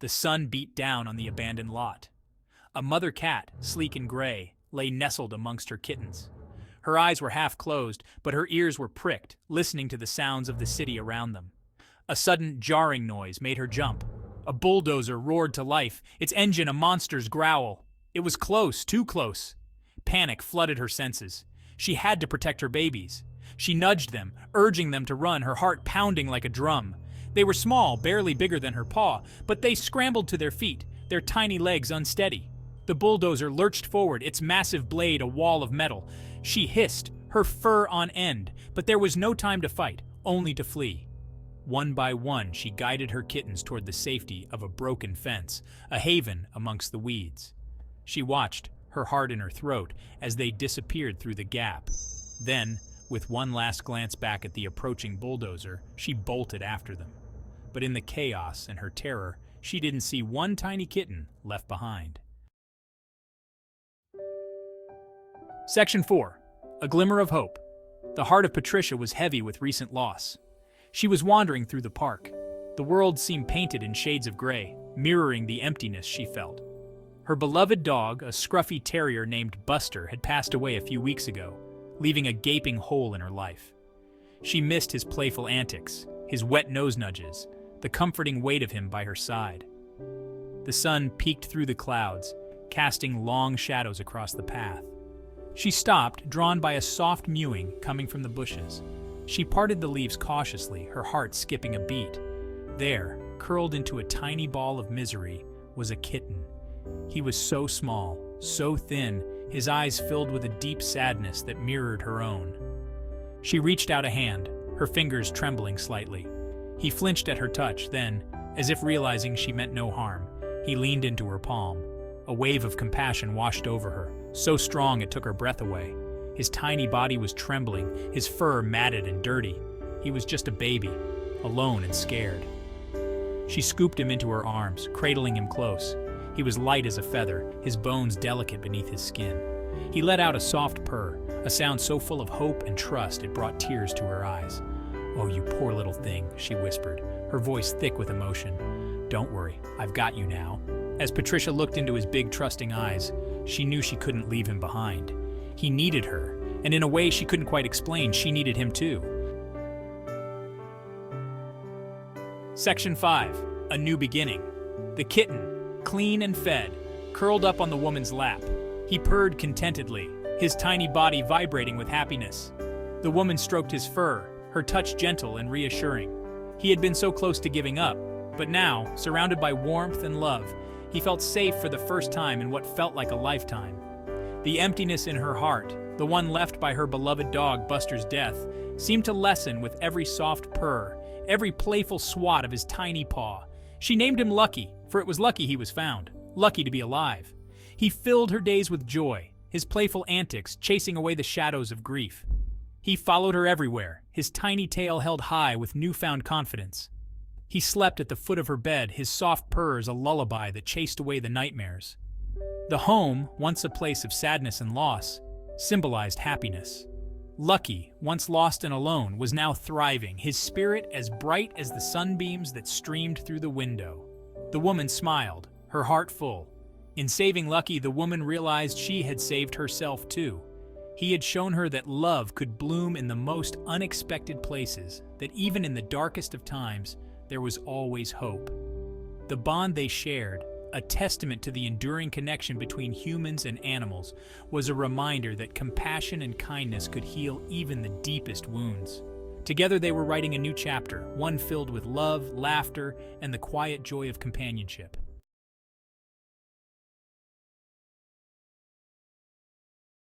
The sun beat down on the abandoned lot. A mother cat, sleek and gray, lay nestled amongst her kittens. Her eyes were half closed, but her ears were pricked, listening to the sounds of the city around them. A sudden, jarring noise made her jump. A bulldozer roared to life, its engine a monster's growl. It was close, too close. Panic flooded her senses. She had to protect her babies. She nudged them, urging them to run, her heart pounding like a drum. They were small, barely bigger than her paw, but they scrambled to their feet, their tiny legs unsteady. The bulldozer lurched forward, its massive blade a wall of metal. She hissed, her fur on end, but there was no time to fight, only to flee. One by one, she guided her kittens toward the safety of a broken fence, a haven amongst the weeds. She watched, her heart in her throat, as they disappeared through the gap. Then, with one last glance back at the approaching bulldozer, she bolted after them. But in the chaos and her terror, she didn't see one tiny kitten left behind. Section 4. A Glimmer of Hope. The heart of Patricia was heavy with recent loss. She was wandering through the park. The world seemed painted in shades of gray, mirroring the emptiness she felt. Her beloved dog, a scruffy terrier named Buster, had passed away a few weeks ago, leaving a gaping hole in her life. She missed his playful antics, his wet nose nudges, the comforting weight of him by her side. The sun peeked through the clouds, casting long shadows across the path. She stopped, drawn by a soft mewing coming from the bushes. She parted the leaves cautiously, her heart skipping a beat. There, curled into a tiny ball of misery, was a kitten. He was so small, so thin, his eyes filled with a deep sadness that mirrored her own. She reached out a hand, her fingers trembling slightly. He flinched at her touch, then, as if realizing she meant no harm, he leaned into her palm. A wave of compassion washed over her, so strong it took her breath away. His tiny body was trembling, his fur matted and dirty. He was just a baby, alone and scared. She scooped him into her arms, cradling him close. He was light as a feather, his bones delicate beneath his skin. He let out a soft purr, a sound so full of hope and trust it brought tears to her eyes. "Oh, you poor little thing," she whispered, her voice thick with emotion. "Don't worry, I've got you now." As Patricia looked into his big, trusting eyes, she knew she couldn't leave him behind. He needed her, and in a way she couldn't quite explain, she needed him too. Section 5. A New Beginning. The kitten, clean and fed, curled up on the woman's lap. He purred contentedly, his tiny body vibrating with happiness. The woman stroked his fur, her touch gentle and reassuring. He had been so close to giving up, but now, surrounded by warmth and love, he felt safe for the first time in what felt like a lifetime. The emptiness in her heart, the one left by her beloved dog Buster's death, seemed to lessen with every soft purr, every playful swat of his tiny paw. She named him Lucky, for it was lucky he was found, lucky to be alive. He filled her days with joy, his playful antics chasing away the shadows of grief. He followed her everywhere, his tiny tail held high with newfound confidence. He slept at the foot of her bed, his soft purrs a lullaby that chased away the nightmares. The home, once a place of sadness and loss, symbolized happiness. Lucky, once lost and alone, was now thriving, his spirit as bright as the sunbeams that streamed through the window. The woman smiled, her heart full. In saving Lucky, the woman realized she had saved herself too. He had shown her that love could bloom in the most unexpected places, that even in the darkest of times, there was always hope. The bond they shared, a testament to the enduring connection between humans and animals, was a reminder that compassion and kindness could heal even the deepest wounds. Together they were writing a new chapter, one filled with love, laughter, and the quiet joy of companionship.